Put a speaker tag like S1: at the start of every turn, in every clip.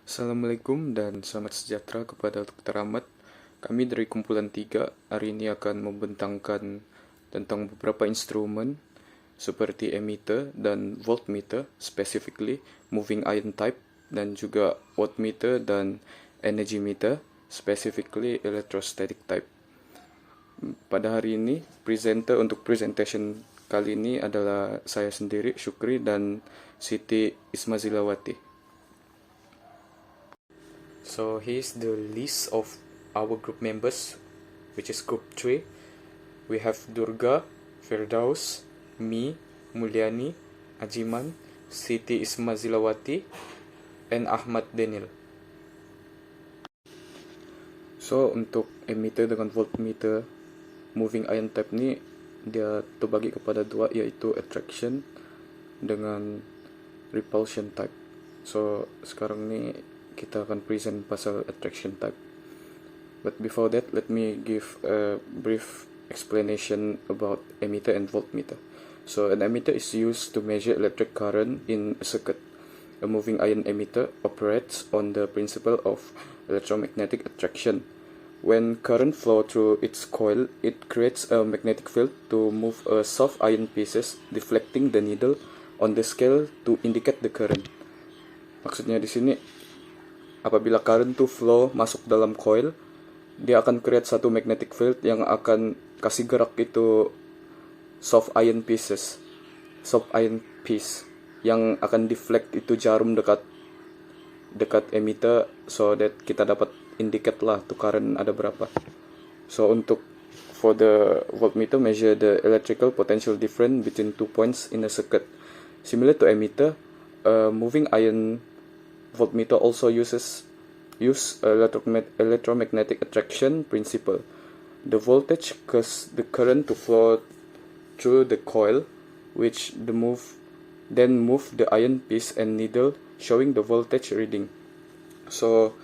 S1: Assalamualaikum dan selamat sejahtera kepada Dr. Ahmad. Kami dari kumpulan 3 hari ini akan membentangkan tentang beberapa instrumen seperti emitter dan voltmeter, specifically moving ion type, dan juga wattmeter dan energy meter, specifically electrostatic type. Pada hari ini, presenter untuk presentation kali ini adalah saya sendiri, Syukri, dan Siti Ismazilawati. So here's the list of our group members, which is group 3. We have Durga, Firdaus, me, Mulyani, Ajiman, Siti Ismazilawati, and Ahmad Daniel. So untuk emitter dengan voltmeter moving ion type ni dia terbagi kepada dua, yaitu attraction dengan repulsion type. So sekarang ni kita akan present pasal attraction type. But before that, let me give a brief explanation about emitter and voltmeter. So an emitter is used to measure electric current in a circuit. A moving ion emitter operates on the principle of electromagnetic attraction. When current flow through its coil, it creates a magnetic field to move a soft iron pieces, deflecting the needle on the scale to indicate the current. Maksudnya di sini, apabila current to flow masuk dalam coil, dia akan create satu magnetic field yang akan kasih gerak itu soft iron piece yang akan deflect itu jarum dekat emitter, so that kita dapat indicate lah tuh current ada berapa. So for the voltmeter, measure the electrical potential difference between 2 points in a circuit. Similar to emitter, moving ion voltmeter also use electromagnetic attraction principle. The voltage causes the current to flow through the coil, which then move the iron piece and needle, showing the voltage reading. So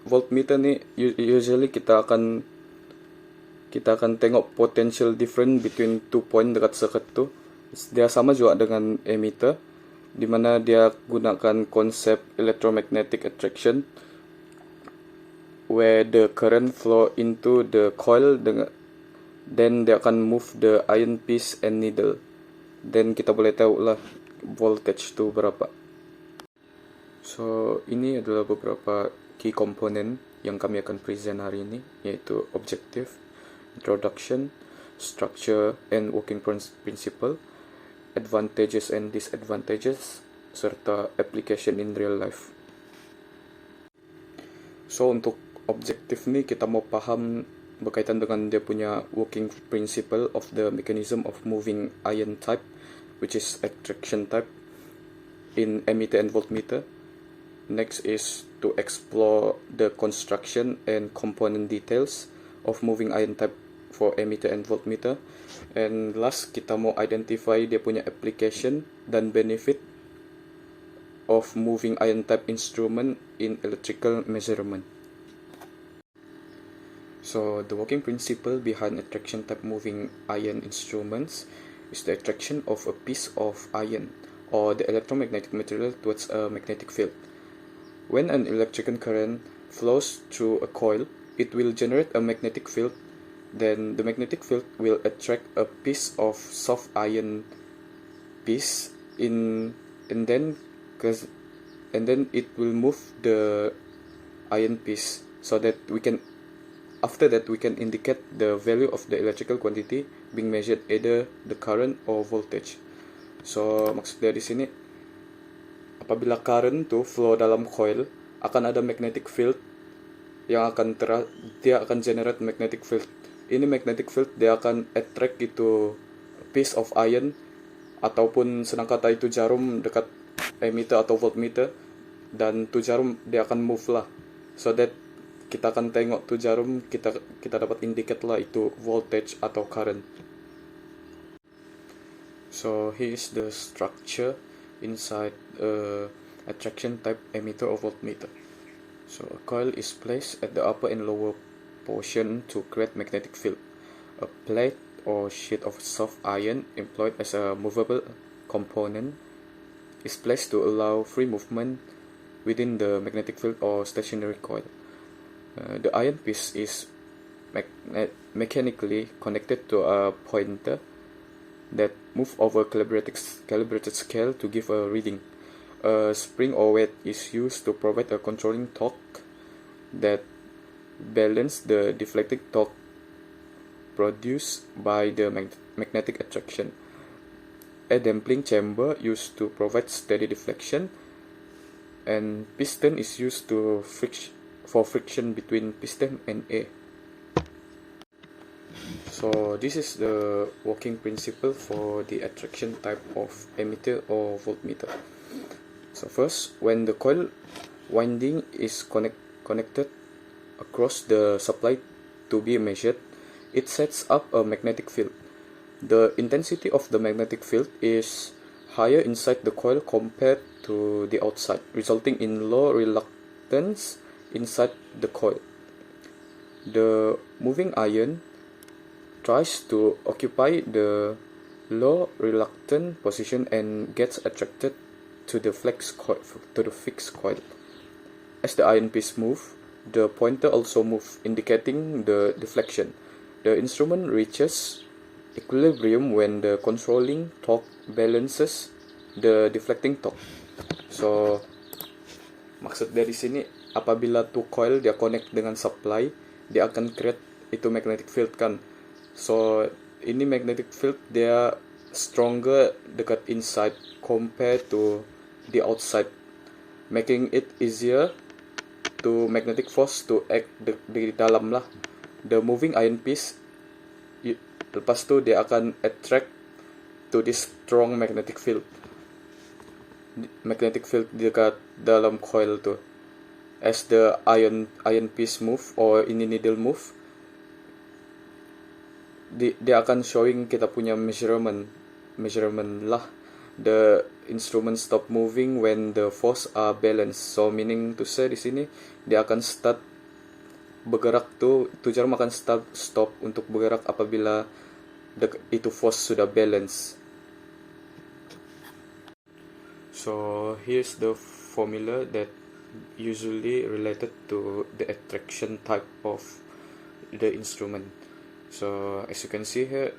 S1: voltmeter ni usually kita akan tengok potential difference between 2 point dekat circuit tu. Dia sama juga dengan emitter, di mana dia gunakan konsep electromagnetic attraction, where the current flow into the coil, then dia akan move the iron piece and needle. Then kita boleh tahu lah voltage tu berapa. So ini adalah beberapa key component yang kami akan present hari ini, yaitu objective, introduction, structure and working principle, advantages and disadvantages, serta application in real life. So untuk objektif ni kita mau paham berkaitan dengan dia punya working principle of the mechanism of moving ion type, which is attraction type in emitter and voltmeter. Next is to explore the construction and component details of moving ion type for emitter and voltmeter. And last, kita mau identify dia punya application dan benefit of moving ion type instrument in electrical measurement. So the working principle behind attraction type moving ion instruments is the attraction of a piece of iron or the electromagnetic material towards a magnetic field. When an electrical current flows through a coil, it will generate a magnetic field. Then the magnetic field will attract a piece of soft iron piece and then it will move the iron piece, so that after that we can indicate the value of the electrical quantity being measured, either the current or voltage. So maksudnya di sini, apabila current to flow dalam coil, akan ada magnetic field yang dia akan generate magnetic field. Ini magnetic field dia akan attract itu piece of iron, ataupun senang kata itu jarum dekat emitter atau voltmeter, dan tu jarum dia akan move lah, so that kita akan tengok tu jarum, kita dapat indicate lah itu voltage atau current. So here is the structure inside attraction type emitter or voltmeter. So a coil is placed at the upper and lower portion to create magnetic field. A plate or sheet of soft iron employed as a movable component is placed to allow free movement within the magnetic field or stationary coil. The iron piece is mechanically connected to a pointer that move over calibrated scale to give a reading. A spring or weight is used to provide a controlling torque that balance the deflecting torque produced by the magnetic attraction. A damping chamber used to provide steady deflection, and piston is used for friction between piston and air. So this is the working principle for the attraction type of ammeter or voltmeter. So first, when the coil winding is connected across the supply to be measured, it sets up a magnetic field. The intensity of the magnetic field is higher inside the coil compared to the outside, resulting in low reluctance inside the coil. The moving iron tries to occupy the low reluctant position and gets attracted to the fixed coil. As the iron piece moves, the pointer also moves, indicating the deflection. The instrument reaches equilibrium when the controlling torque balances the deflecting torque. So, maksud dari sini, apabila tuh coil dia connect dengan supply, dia akan create itu magnetic field kan. So, ini magnetic field dia stronger dekat inside compared to the outside, making it easier to magnetic force to act di dalam lah. The moving iron piece, lepas tu dia akan attract to this strong magnetic field dekat dalam coil tu. As the iron piece move or ini needle move, dia akan showing kita punya measurement lah. The instrument stop moving when the force are balanced. So meaning to say di sini dia akan start bergerak tu jarum akan stop untuk bergerak apabila itu force sudah balance. So here's the formula that usually related to the attraction type of the instrument. So as you can see here,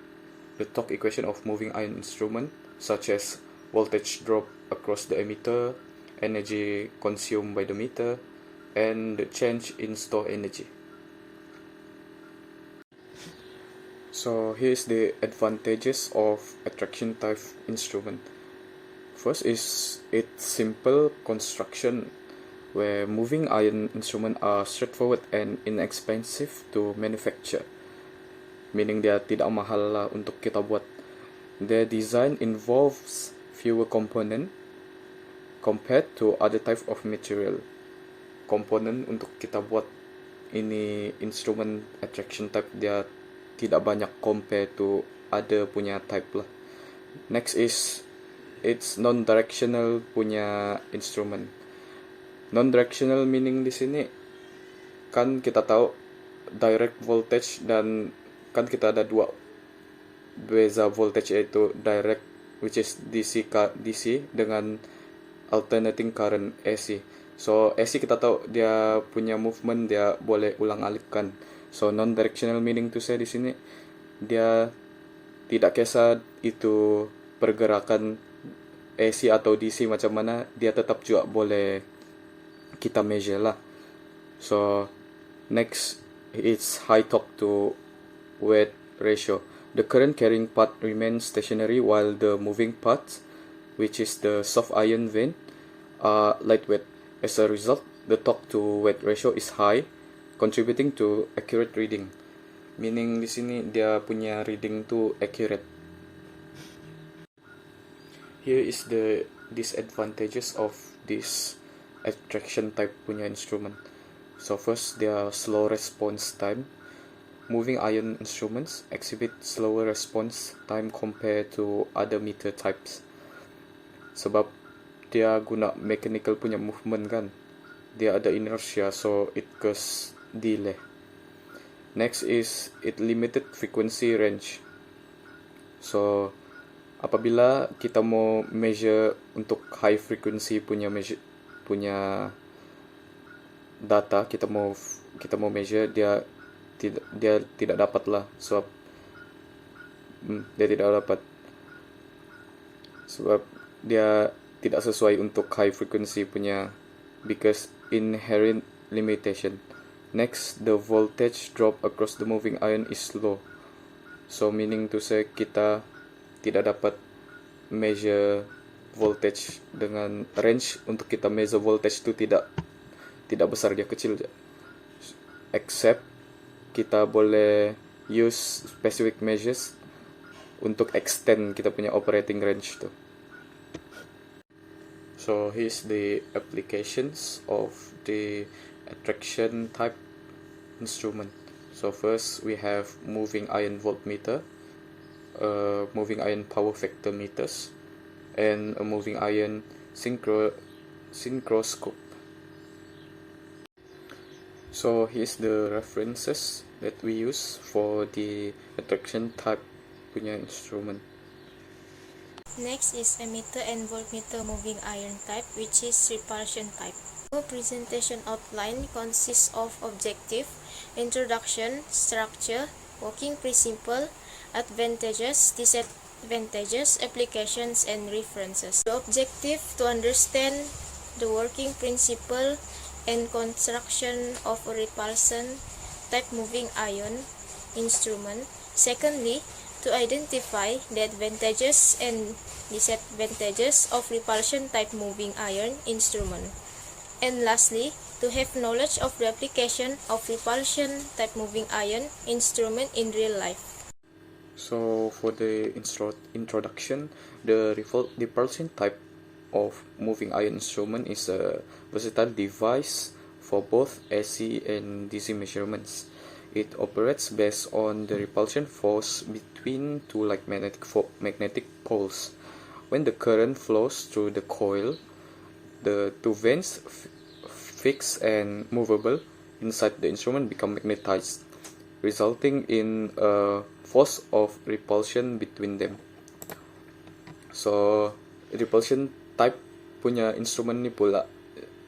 S1: the torque equation of moving iron instrument, such as voltage drop across the ammeter, energy consumed by the meter, and the change in stored energy. So here's the advantages of attraction type instrument. First is its simple construction, where moving iron instruments are straightforward and inexpensive to manufacture, meaning dia tidak mahal lah untuk kita buat. Their design involves fewer component compared to other type of material. Komponen untuk kita buat ini instrument attraction type dia tidak banyak compared to other punya type lah. Next is it's non-directional punya instrument. Non-directional meaning di sini kan kita tahu direct voltage dan kan kita ada dua beza voltage, yaitu direct which is DC dengan alternating current AC. So AC kita tahu dia punya movement dia boleh ulang-alikkan. So non-directional meaning to say di sini dia tidak kisah itu pergerakan AC atau DC macam mana, dia tetap juga boleh kita measure lah. So next it's high torque to weight ratio. The current carrying part remains stationary while the moving parts, which is the soft iron vein, are lightweight. As a result, the torque to weight ratio is high, contributing to accurate reading. Meaning di sini dia punya reading tu accurate. Here is the disadvantages of this attraction type punya instrument. So first, their slow response time. Moving iron instruments exhibit slower response time compared to other meter types. Sebab dia guna mechanical punya movement kan. Dia ada inertia, so it cause delay. Next is it limited frequency range. So apabila kita mau measure untuk high frequency punya punya data, kita mau measure, dia tidak dapat lah, sebab dia tidak dapat sebab dia tidak sesuai untuk high frequency punya, because inherent limitation. Next, the voltage drop across the moving iron is low. So meaning to say, kita tidak dapat measure voltage dengan range untuk kita measure voltage itu tidak besar, dia kecil aja. Except kita boleh use specific measures untuk extend kita punya operating range tuh. So here's the applications of the attraction type instrument. So first we have moving iron voltmeter, moving iron power factor meters, and a moving iron synchroscope. So here's the references that we use for the attraction type punya instrument.
S2: Next is ammeter and voltmeter moving iron type, which is repulsion type. The presentation outline consists of objective, introduction, structure, working principle, advantages, disadvantages, applications, and references. The objective to understand the working principle and construction of a repulsion type moving iron instrument. Secondly, to identify the advantages and disadvantages of repulsion type moving iron instrument. And lastly, to have knowledge of the application of repulsion type moving iron instrument in real life.
S1: So for the introduction, the repulsion type of moving iron instrument is a versatile device for both AC and DC measurements. It operates based on the repulsion force between two like magnetic poles. When the current flows through the coil, the two vanes fixed and movable inside the instrument become magnetized, resulting in a force of repulsion between them. So repulsion type punya instrumen ni pula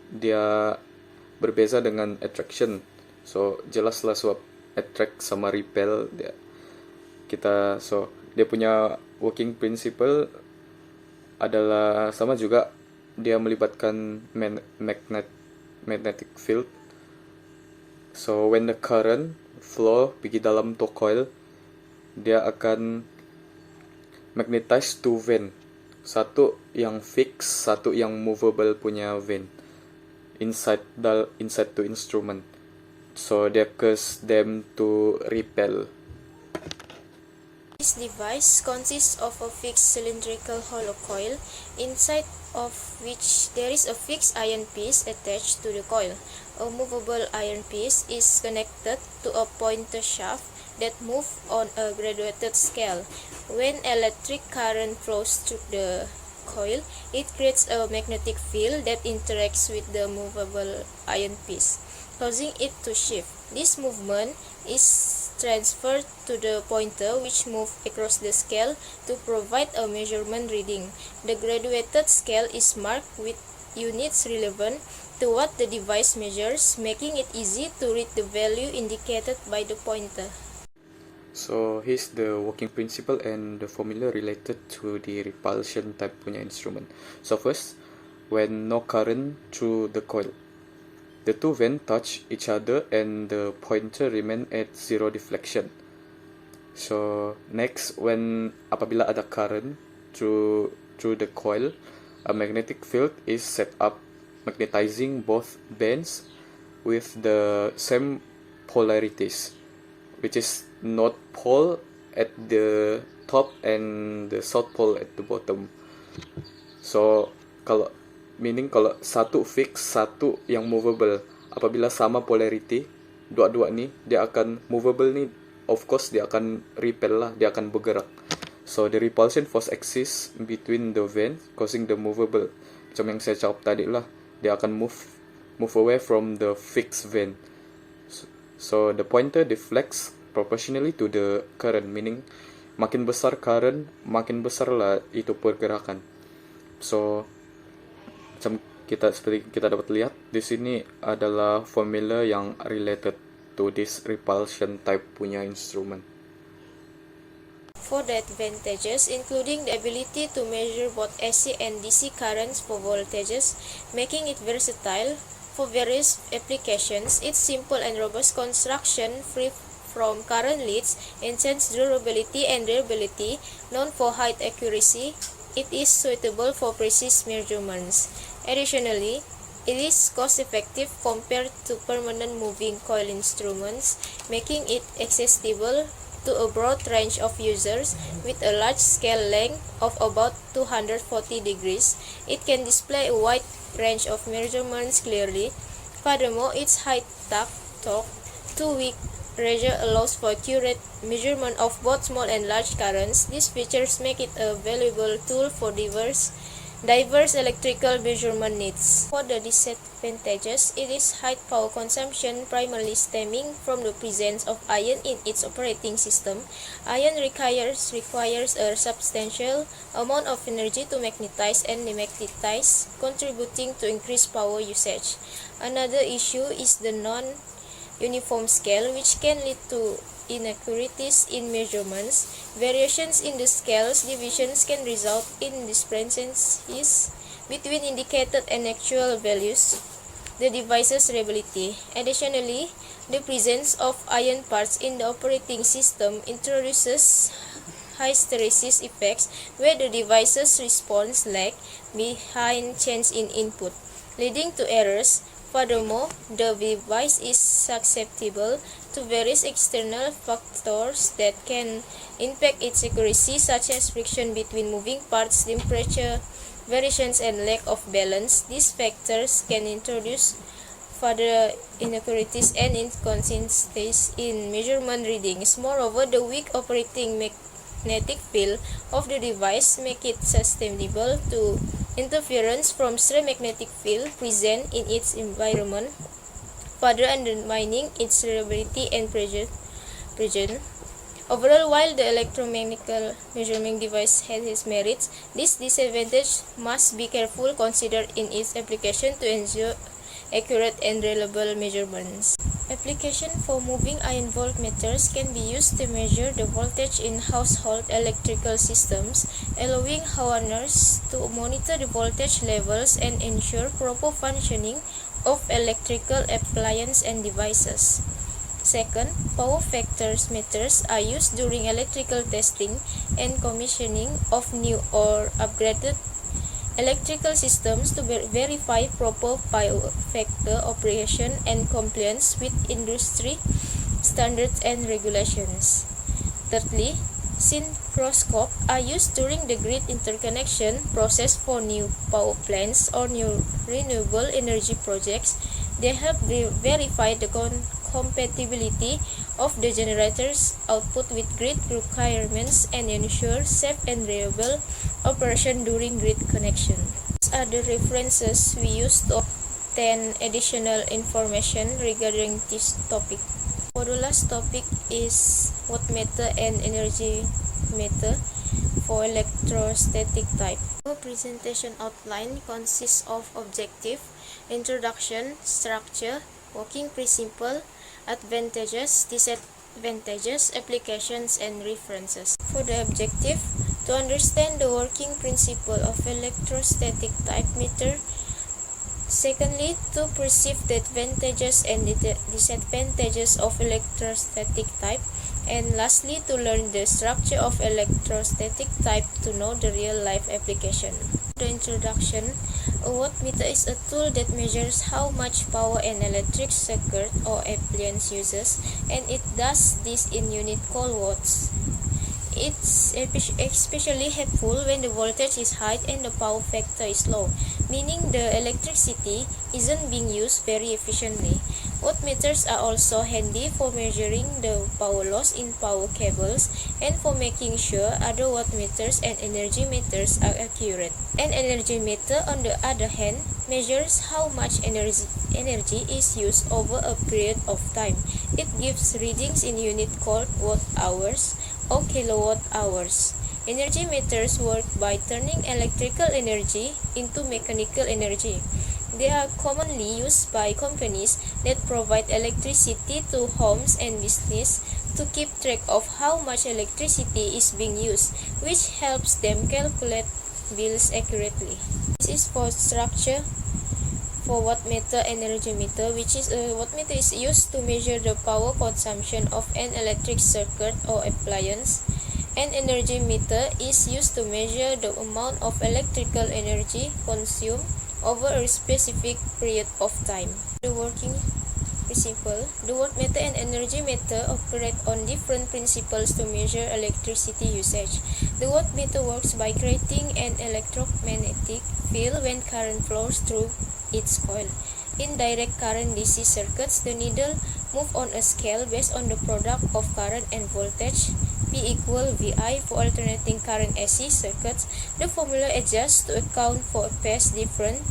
S1: dia berbeza dengan attraction. So jelaslah sebab attract sama repel dia punya working principle adalah sama juga, dia melibatkan magnetic field. So when the current flow pergi dalam to coil, dia akan magnetize two vane, satu yang fix, satu yang movable punya vane inside to instrument. So they cause them to repel.
S2: This device consists of a fixed cylindrical hollow coil, inside of which there is a fixed iron piece attached to the coil. A movable iron piece is connected to a pointer shaft that moves on a graduated scale. When electric current flows through the coil, it creates a magnetic field that interacts with the movable iron piece, causing it to shift. This movement is transferred to the pointer, which moves across the scale to provide a measurement reading. The graduated scale is marked with units relevant to what the device measures, making it easy to read the value indicated by the pointer.
S1: So here's the working principle and the formula related to the repulsion type punya instrument. So first, when no current through the coil, the two vanes touch each other and the pointer remain at zero deflection. So next, apabila ada current through the coil, a magnetic field is set up magnetizing both vanes with the same polarities, which is north pole at the top and the south pole at the bottom. So kalau satu fix, satu yang movable, apabila sama polarity dua-dua ni, dia akan movable ni, of course dia akan repel lah, dia akan bergerak. So the repulsion force exists between the vane causing the movable. Macam yang saya cakap tadi lah, dia akan move away from the fixed vane. So the pointer deflects proportionally to the current, meaning makin besar current, makin besar lah itu pergerakan. So macam seperti kita dapat lihat di sini adalah formula yang related to this repulsion type punya instrument.
S2: For the advantages, including the ability to measure both AC and DC currents for voltages, making it versatile for various applications, its simple and robust construction, free from current leads, enhanced durability and reliability, known for high accuracy, it is suitable for precise measurements. Additionally, it is cost-effective compared to permanent moving coil instruments, making it accessible to a broad range of users with a large scale length of about 240 degrees. It can display a wide range of measurements clearly. Furthermore, its high torque, 2-week ratio allows for accurate measurement of both small and large currents. These features make it a valuable tool for diverse electrical measurement needs. For the disadvantages, it is high power consumption, primarily stemming from the presence of iron in its operating system. Iron requires a substantial amount of energy to magnetize and demagnetize, contributing to increased power usage. Another issue is the non-uniform scale, which can lead to inequalities in measurements. Variations in the scale's divisions can result in discrepancies between indicated and actual values. The device's reliability. Additionally, the presence of iron parts in the operating system introduces hysteresis effects where the device's response lag behind change in input, leading to errors. Furthermore, the device is susceptible to various external factors that can impact its accuracy, such as friction between moving parts, temperature variations, and lack of balance. These factors can introduce further inequalities and inconsistencies in measurement readings. Moreover, the weak operating magnetic field of the device make it susceptible to interference from strong magnetic field present in its environment, further undermining its reliability and precision. Overall, while the electromechanical measuring device has its merits, this disadvantage must be carefully considered in its application to ensure accurate and reliable measurements. Application for moving iron voltmeters can be used to measure the voltage in household electrical systems, allowing homeowners to monitor the voltage levels and ensure proper functioning of electrical appliances and devices. Second, power factor meters are used during electrical testing and commissioning of new or upgraded electrical systems to verify proper power factor operation and compliance with industry standards and regulations. Thirdly, synchronoscopes are used during the grid interconnection process for new power plants or new renewable energy projects. They help verify the compatibility of the generator's output with grid requirements and ensure safe and reliable operation during grid connection. These are the references we use to obtain additional information regarding this topic. For the last topic is wattmeter and energy meter for electrostatic type. Our presentation outline consists of objective, introduction, structure, working principle, advantages, disadvantages, applications, and references. For the objective, to understand the working principle of electrostatic type meter. Secondly, to perceive the advantages and disadvantages of electrostatic type. And lastly, to learn the structure of electrostatic type to know the real-life application. The introduction. A wattmeter is a tool that measures how much power an electric circuit or appliance uses, and it does this in unit called watts. It's especially helpful when the voltage is high and the power factor is low, meaning the electricity isn't being used very efficiently. Wattmeters are also handy for measuring the power loss in power cables and for making sure other wattmeters and energy meters are accurate. An energy meter, on the other hand, measures how much energy is used over a period of time. It gives readings in unit called watt-hours or kilowatt-hours. Energy meters work by turning electrical energy into mechanical energy. They are commonly used by companies that provide electricity to homes and business to keep track of how much electricity is being used, which helps them calculate bills accurately. This is for structure for wattmeter and energy meter, which is a wattmeter is used to measure the power consumption of an electric circuit or appliance. An energy meter is used to measure the amount of electrical energy consumed over a specific period of time. The working principle. The wattmeter and energy meter operate on different principles to measure electricity usage. The wattmeter works by creating an electromagnetic field when current flows through its coil. In direct current DC circuits, the needle moves on a scale based on the product of current and voltage. P equal VI. For alternating current AC circuits, the formula adjusts to account for a phase difference.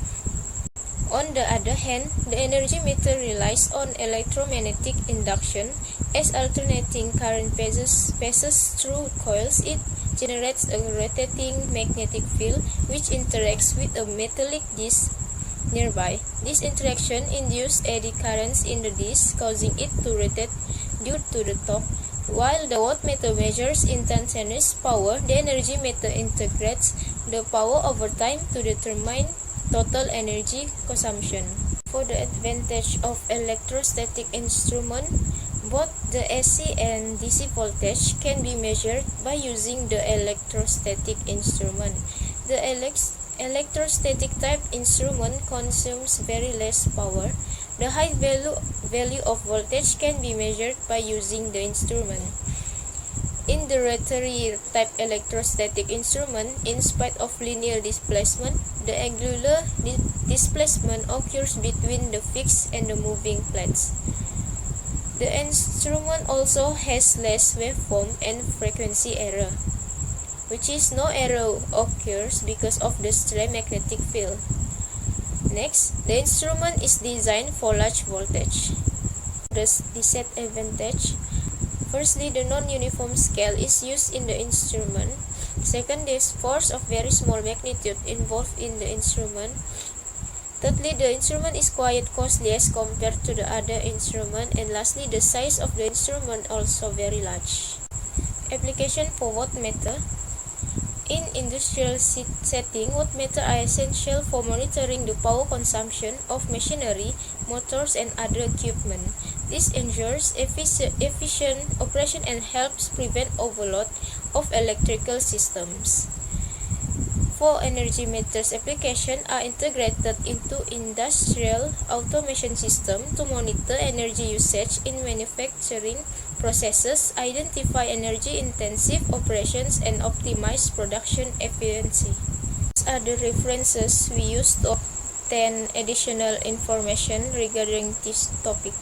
S2: On the other hand, the energy meter relies on electromagnetic induction. As alternating current passes through coils, it generates a rotating magnetic field which interacts with a metallic disc nearby. This interaction induces eddy currents in the disc, causing it to rotate due to the torque. While the wattmeter measures instantaneous power, the energy meter integrates the power over time to determine total energy consumption. For the advantage of electrostatic instrument, both the AC and DC voltage can be measured by using the electrostatic instrument. The electrostatic type instrument consumes very less power. The high value of voltage can be measured by using the instrument. In the rotary type electrostatic instrument, in spite of linear displacement, the angular displacement occurs between the fixed and the moving plates. The instrument also has less waveform and frequency error, which is no error occurs because of the stray magnetic field. Next, the instrument is designed for large voltage. The disadvantage. Firstly, the non-uniform scale is used in the instrument. Second, there is force of very small magnitude involved in the instrument. Thirdly, the instrument is quite costly as compared to the other instrument. And lastly, the size of the instrument also very large. Application for wattmeter. In industrial setting, wattmeters are essential for monitoring the power consumption of machinery, motors, and other equipment. This ensures efficient operation and helps prevent overload of electrical systems. For energy meters, applications are integrated into industrial automation system to monitor energy usage in manufacturing processes, identify energy-intensive operations, and optimize production efficiency. These are the references we use to obtain additional information regarding this topic.